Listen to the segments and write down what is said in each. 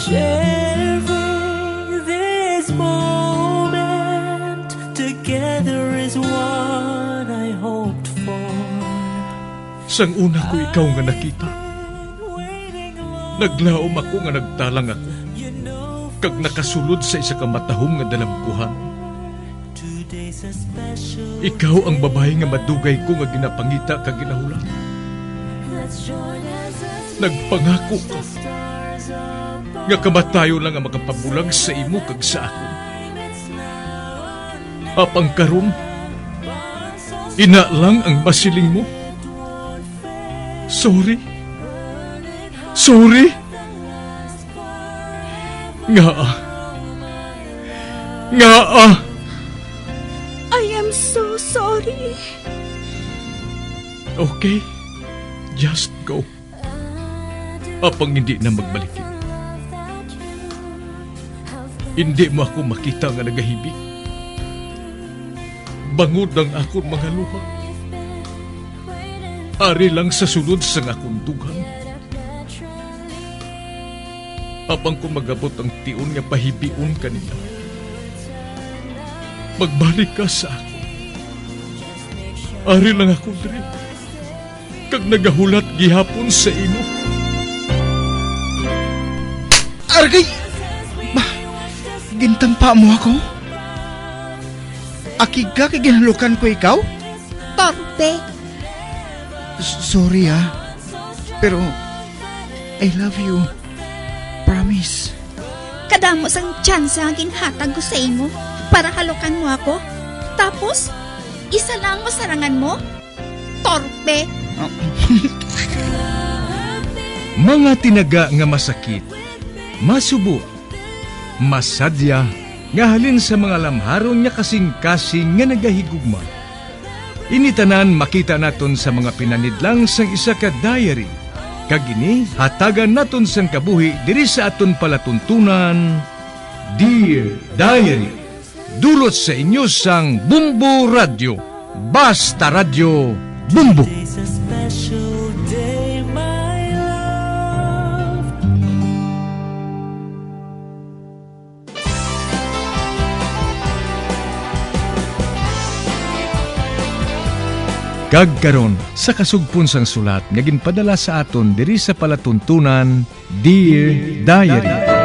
Sharing this moment together is what I hoped for. Sang una ko ikaw nga nakita, naglaom ako nga nagtalang ako, kag nakasulod sa isa ka matahom nga dalagkuhan. Ikaw ang babae nga madugay ko nga ginapangita kag ginahulan. Nagpangako ka nga kamatayo lang ang makapabulag sa imo kag sa ako. Apang karon, ina lang ang masiling mo. Sorry. Sorry. Nga. I am so sorry. Okay, just go. Apang hindi na magbalikin. Hindi mo ako makita nga nagahibik. Bangod ang akong mga luha. Ari lang sa sulod sa akong dugang. Apang ko magabot ang tiun nga pahibiun kanila. Magbalik ka sa ako. Ari lang ako diri. Kag nagahulat gihapon sa imo. Argay! Gintampa mo ako? Akig ka kay ginalukan ko ikaw? Torpe. Sorry pero I love you. Promise. Kadamo sang tsansa ang ginhatag ko sa imo para halukan mo ako. Tapos, isa lang masarangan mo? Torpe. Mga tinaga nga masakit, masubo, masadya, nga halin sa mga lamharon nga kasing-kasing nga nagahigugma. Initanan makita naton sa mga pinanidlang sang isa ka diary. Kagini, hatagan naton sang kabuhi diri sa aton palatuntunan, Dear Diary. Dulot sa inyo sang Bumbo Radio. Basta Radio Bumbo. It's a special day, my love. Kagkaron sa kasugpon sang sulat nga ginpadala sa aton diri sa palatuntunan, Dear Diary.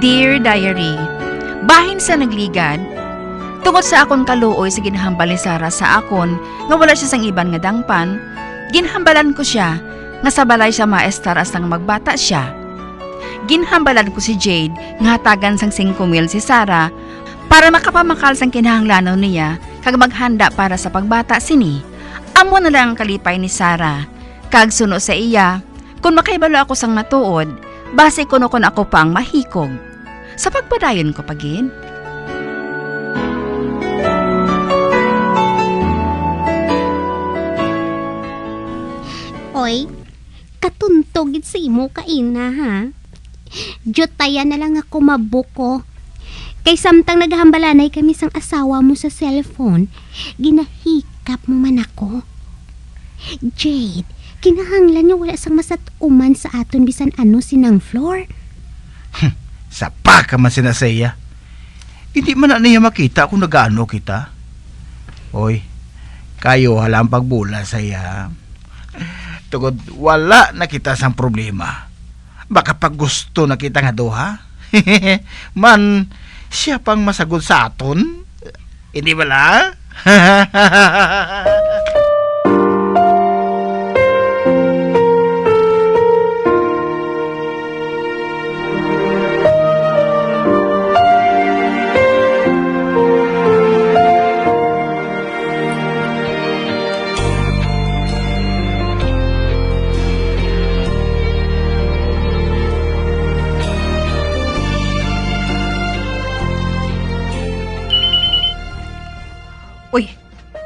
Dear Diary, bahin sa nagligad, tungod sa akon kaluoy sa ginhambal ni Sarah sa akon, nga wala siya sang iban nga dangpan, ginhambalan ko siya, nga sa balay sa maestar as nang magbata siya. Ginhambalan ko si Jade, nga hatagan sang 5,000 si Sarah, para makapamakal sang kinahanglanaw niya, kag maghanda para sa pagbata sini. Amo na lang ang kalipay ni Sarah, kag suno sa iya, kung makaibalo ako sang matuod, base kuno kun ako pang mahikog. Sa pagpadayon ko pagin. Oy, katuntogit sa imo kaina ha. Jotaya na lang ako mabuko. Kay samtang naghambalanay kami sang asawa mo sa cellphone, ginahikap mo man ako. Jade, kinahanglan niya wala sang masatuman sa aton bisan ano sinang floor. Sapa ka man sinasaya. Hindi man na niya makita kung nagaano kita. Oy, kayo halang pagbula saya. Tugod wala na kita sang problema. Baka pag gusto na kita nga duha. Man, siya pang masagod sa aton. Hindi ba la?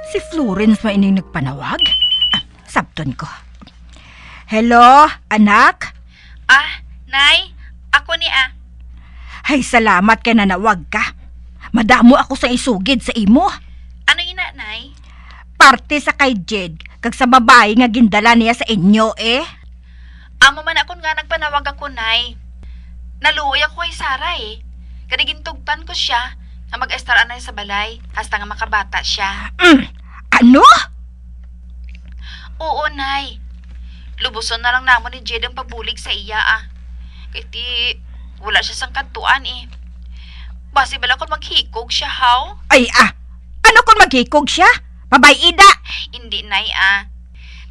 Si Florence man ining nagpanawag? Sabton ko. Hello, anak? Nay, ako ni Ay, salamat kay nanawag ka. Madamo ako sa isugid sa imo. Ano ina, Nay? Parte sa kay Jed, kag sa babae nga gindala niya sa inyo Amo man akon nga nagpanawag ako, Nay. Naluoy ako kay Sara Kadigintugtan ko siya na mag-estar anay sa balay hasta nga makabata siya. Ano? Oo, Nay. Lubuson na lang namon ni Jed ang pagbulig sa iya Kaya wala siya sang kantuan Basi bala kon maghikog siya, haw? Ay, ano kung maghikog siya? Babay ida. Hindi, Nay,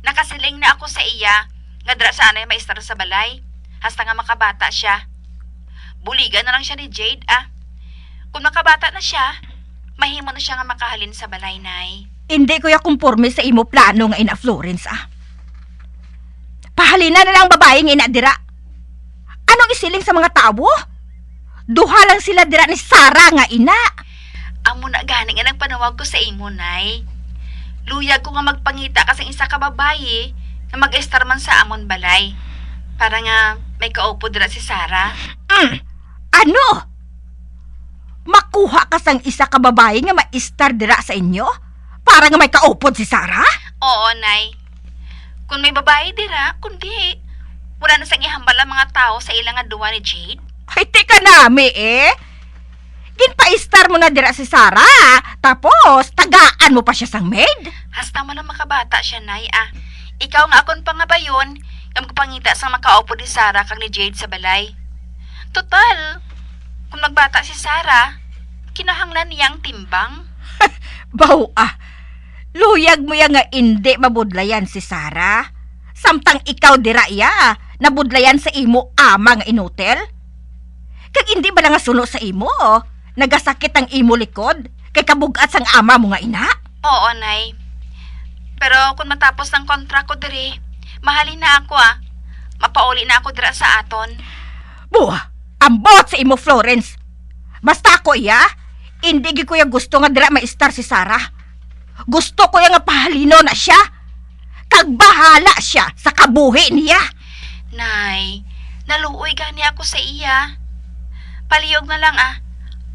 Nakasiling na ako sa iya nga dra sa anay maistar sa balay hasta nga makabata siya. Buligan na lang siya ni Jade, Kung makabata na siya, mahimo na siya nga makahalin sa balay, Nay. Hindi ko ya kumporme sa imo plano nga ina Florence, Pahalina na lang babae nga ina dira. Anong isiling sa mga tao? Duha lang sila dira ni Sara nga ina. Amo na gani nga nagpanawag ko sa imo, Nay. Luyag ko nga magpangita kasang isa ka babae na mag-estar man sa amon balay. Para nga may kaupo dira si Sara. Ano? Makuha ka sang isa ka babae nga maistar dira sa inyo? Para nga may kaupod si Sara? Oo, Nay. Kung may babae dira, kundi wala na sang ihambal ang mga tao sa ilang aduwa ni Jade. Ay, teka nami Ginpaistar mo na dira si Sara, tapos tagaan mo pa siya sang maid? Hasta mo lang makabata siya, Nay, Ikaw nga akon pangabayon nga magpangita sa makaupo ni Sara kag ni Jade sa balay. Total, kung nagbata si Sara, kinahanglan niya ang timbang. Baw luyag mo ya nga hindi mabudlayan si Sara. Samtang ikaw dira iya, nabudlayan sa imo ama nga inutel. Kag hindi ba nga suno sa imo, nagasakit ang imo likod, kay kabugat sang ama mo nga ina? Oo, Nay. Pero kung matapos ng kontra ko diri, mahalin na ako Mapauli na ako dira sa aton. Buha, ambot sa imo Florence. Basta ako hindi gi ko ya gusto nga dira maistar si Sara. Gusto ko ya nga pahalino na siya. Kag bahala siya sa kabuhi niya. Nay, naluoy gani ako sa iya. Paliyog na lang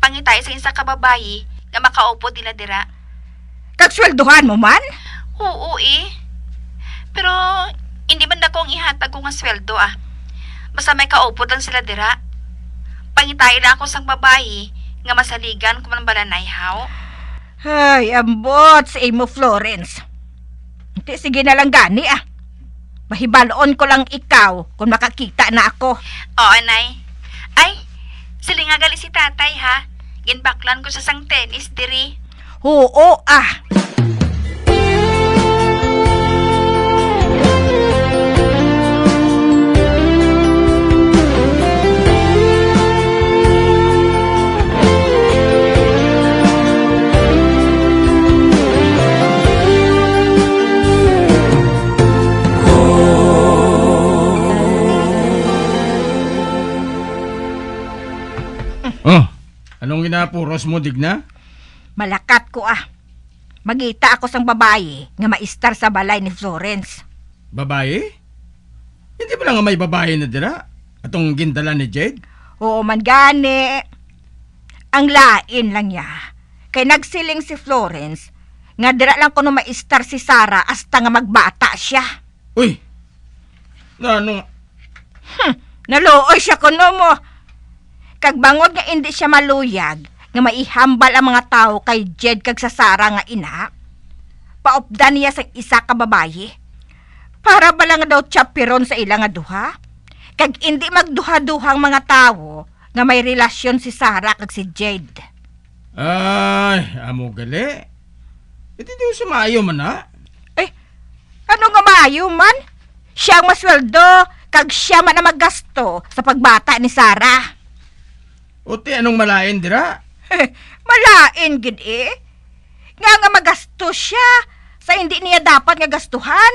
pangitay sa isa ka babayi nga makaupo nila dira. Kag sweldohan mo man? Oo Pero hindi man dako ang ihatag ko nga sweldo Basta may kaupo lang sila dira. Pangitay lang ako sang babayi nga masaligan kung man balanay, haw. Ay, ambot sa imo Florence. Hindi, sige na lang gani Mahibaloon ko lang ikaw kung makakita na ako. Oo, Nay. Ay, silingagali si tatay, Ginbaklan ko sa sang tennis diri. Oo Anong ginapuros mo, Digna? Malakat ko Magita ako sang babae nga maistar sa balay ni Florence. Babae? Hindi ba lang nga may babae na dira? Atong gindala ni Jade? Oo man gani. Ang lain lang niya. Kay nagsiling si Florence nga dira lang kuno maistar si Sara hasta nga magbata siya. Uy! Ano? Naluoy siya kuno mo. Kag bangod nga hindi siya maluyag nga maihambal ang mga tao kay Jed kag sa Sara nga ina, paupdan niya sa isa ka babayi. Para ba lang daw chaperon sa ilang nga duha? Kag hindi magduha-duhang mga tao nga may relasyon si Sara kag si Jed. Ay, amo gali. Iti di sumayo man Ano nga maayo man? Siya ang masweldo kag siya man ang maggasto sa pagbata ni Sara. Uti anong malain dira? Malain gid nga magasto siya sa hindi niya dapat nga gastuhan.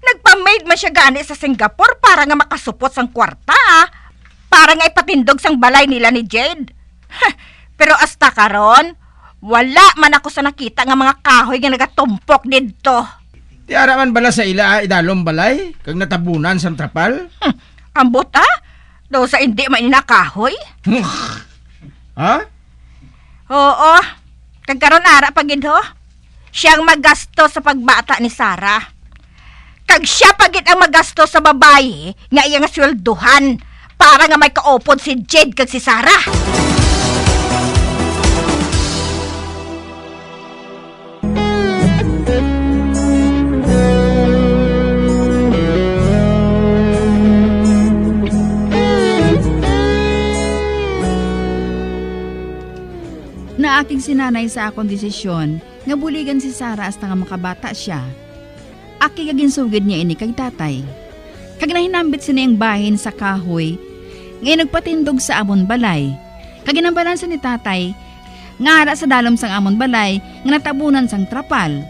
Nagpa-maid man siya gani sa Singapore para nga makasupot sang kwarta para nga ipatindog sang balay nila ni Jade. Pero hasta karon Wala man ako sa nakita nga mga kahoy nga nagatumpok didto. Ti ara man bala sa ila idalom balay kag natabunan sa trapal? Ambot daw sa hindi man inakahoy. Ha? Oo, kagkaroon ara pagid ho. Siyang magasto sa pagbata ni Sarah. Kag siya pagid ang magasto sa babae nga iya nga swelduhan para nga may kaupod si Jade kag si Sarah. Na aking sinanay sa akong desisyon nga buligan si Sarah hasta nga makabata siya. Aki kaginsugid niya ini kay tatay. Kag nahinambit sinayang bahin sa kahoy, ngayon nagpatindog sa amon balay. Kag ginambalan sa ni tatay, nga ara sa dalom sang amon balay, nga natabunan sang trapal.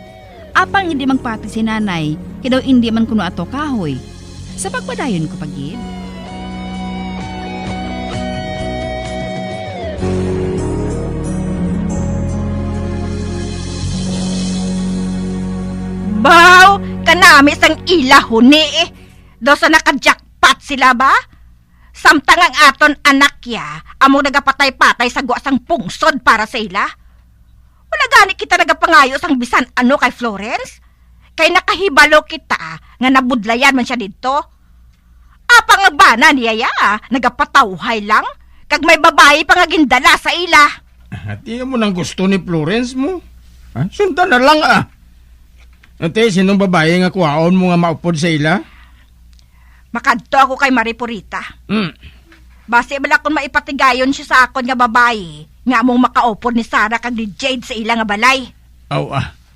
Apang hindi magpati si nanay, kaya daw hindi man kuno ato kahoy. Sa pagpadayon ko pagid. Baw, kanami sang ila huni eh. Do sa nakajakpat sila ba? Samtang ang aton anak ya, amo nagapatay-patay sa guwasang pungsod para sa ila. Wala gani kita nagapangayo sang bisan ano kay Florence? Kay nakahibalo kita nga nabudlayan man siya dito. Apang nga bana niya ya, nagapatawhay lang. Kag may babae pa nga gindala sa ila. At iya mo nang gusto ni Florence mo? Ha? Sundan na lang Ate, sinong babae nga kuhaon mo nga maupod sa ila? Makadto ako kay Maripurita. Base bala kung maipatigayon siya sa akon nga babae, nga among makaupod ni Sarah kag ni Jade sa ila nga balay. Aw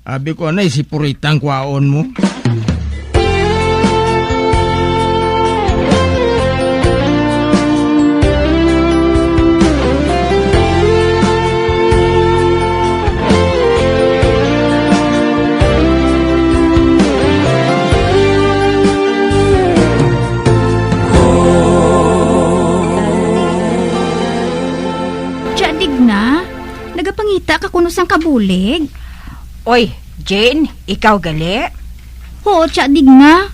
abi ko na si Purita ang kuhaon mo. Nagapangita ka kuno sang kabulig. Oy, Jane, ikaw gali? Oo, tsa dig na.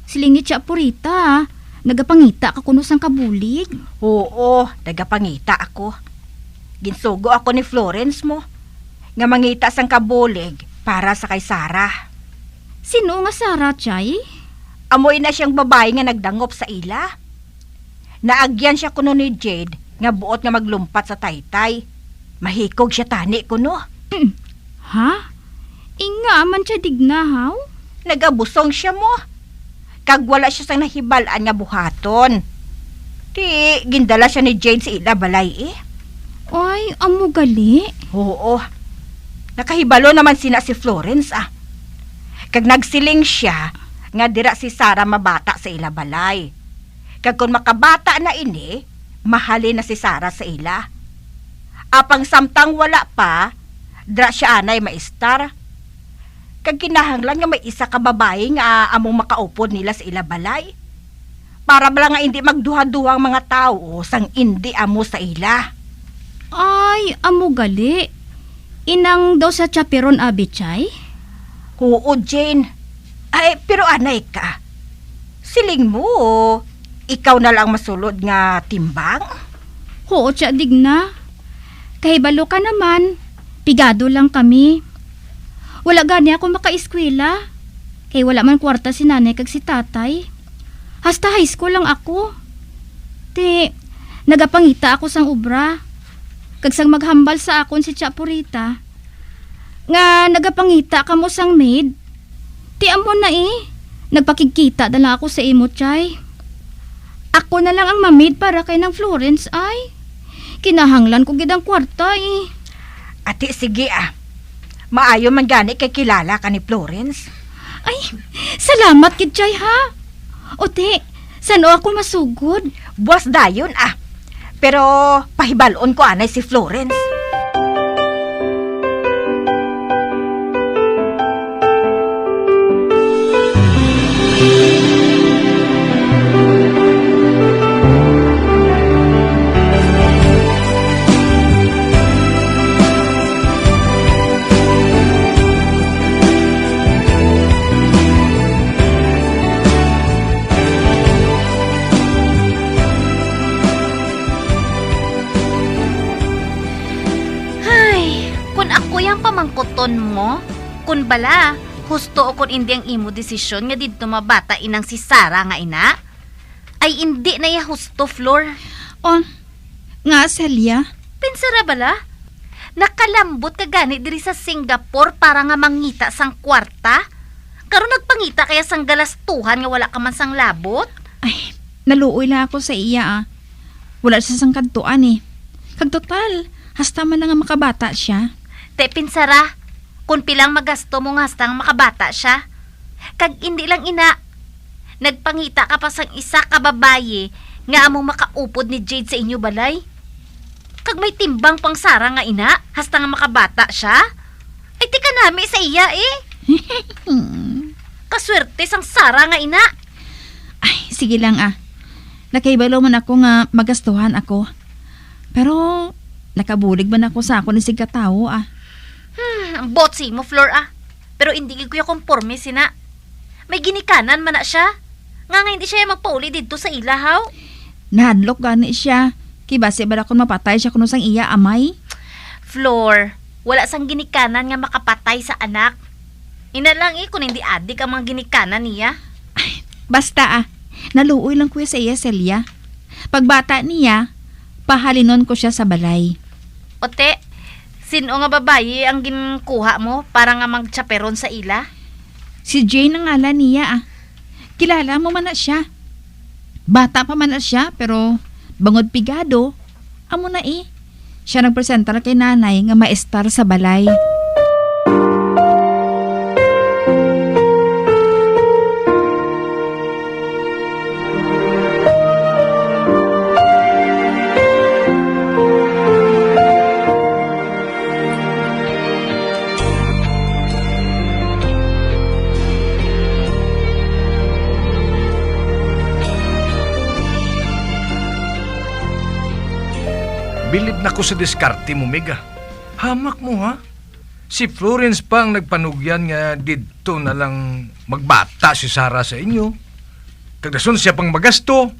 Silingi tsa Purita. Nagapangita ka kuno sang kabulig. Oo, nagapangita ako. Ginsugo ako ni Florence mo. Nga mangita sang kabulig para sa kay Sarah. Sino nga Sarah, Chay? Amoy na siyang babae nga nagdangop sa ila. Naagyan siya kuno ni Jade nga buot nga maglumpat sa taytay. Mahikog siya tani kuno. Ha? Inga man siya dignahaw? Nagabusong siya mo. Kag wala siya sang nahibalaan nga buhaton. Di, gindala siya ni Jade sa ila balay eh. Ay, amo gali. Oo. Nakahibalo naman sina si Florence Kag nagsiling siya nga dira si Sarah mabata sa ila balay. Kag kung makabata na ini, mahalin na si Sarah sa ila. Apang samtang wala pa, dra siya anay maistar. Kag kinahanglan nga may isa ka babae nga among makaupod nila sa ila balay. Para bala nga hindi magduha-duhang mga tao sang hindi amo sa ila. Ay, amo gali. Inang daw sa chaperon abichay? Oo, Jane. Ay, pero anay ka. Siling mo, ikaw na lang masulod nga timbang? Oo, tsa dig na. Kahibalo ka naman. Pigado lang kami. Wala gani ako makaeskwela. Kay wala man kwarta si nanay kag si tatay. Hasta high school lang ako. Ti, nagapangita ako sang ubra. Kag sang maghambal sa akon si Chapurita. Nga nagapangita ka mo sang maid. Ti amo na nagpakikita na lang ako sa imo, Chay. Ako na lang ang mamid para kay ng Florence ay. Kinahanglan ko gidang kwarta Ate, sige Maayo man gani kay kilala ka ni Florence. Ay, salamat kid Chay ha. Ote, sano ako masugod? Buwas dayon Pero pahibalon ko anay si Florence. yung pamangkuton mo? Kun bala, husto o kun hindi ang imo desisyon nga didto mabata inang si Sarah nga ina? Ay hindi na ya husto, Flor. On, nga Celia, Pinsara bala? Nakalambot ka gani diri sa Singapore para nga mangita sang kwarta? Karon nagpangita kaya sang galastuhan nga wala ka man sang labot? ay, naluoy lang ako sa iya Wala siya sang kantuan Kag total, hasta man lang nga makabata siya. Te pinsara, kun pilang magasto mo nga hastang makabata siya. Kag hindi lang ina, nagpangita ka pa sang isa ka babaye nga among makaupod ni Jade sa inyo balay. Kag may timbang pang Sara nga ina, hasta nga makabata siya. Ay tika nami sa iya Kaswerte sang Sara nga ina. Ay, sige lang Nakaibalo man ako nga magastuhan ako. Pero, nakabulig man ako sa ako ni sig katao Ang botsi mo, Flor Pero hindi ko yung konforme sina. May ginikanan man na siya. Nga hindi siya magpauli dito sa ilahaw. Nahadlok gani siya. Kibase ba akong mapatay siya kuno sang iya amay? Flor, wala sang ginikanan nga makapatay sa anak. Ina lang kung hindi adik ang mga ginikanan niya. Basta naluoy lang kuya sa iya Celia. Pagbata niya, pahalinon ko siya sa balay. Ote, sino nga babae ang ginkuha mo para nga magtsaperon sa ila? Si Jane ang ngalan niya Kilala mo man na siya. Bata pa man na siya pero bangod pigado. Amo na Siya nagpresenta kay nanay nga maestar sa balay. Bilib na ko sa diskarte mo, Mega. Hamak mo, ha? Si Florence pa ang nagpanugyan nga dito na lang magbata si Sarah sa inyo. Kagdason siya pang magasto.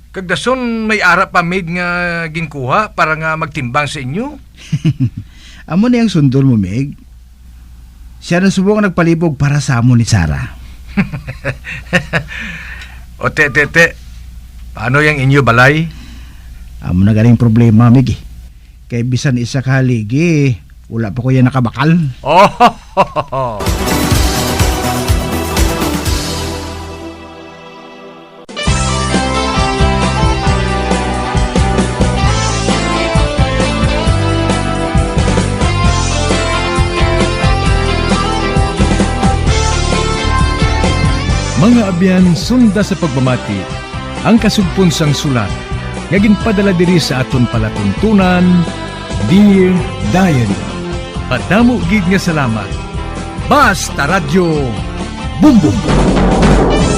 Kagdason may ara pa maid nga ginkuha para nga magtimbang sa inyo. Amo na yung sundol mo, Meg. Siya na subong nagpalibog para sa amo ni Sarah. O te, paano yung inyo balay? Amo na galing problema, Meg. Kay bisan isa kahaligi, wala pa ko yan nakabakal. Oh! Mga abyan, sunda sa pagmamati, ang kasugpon sang sulat, nga ginpadala diri sa aton palatuntunan, Dear Diary. Padamo gid nga salamat. Basta Radio Boom Boom.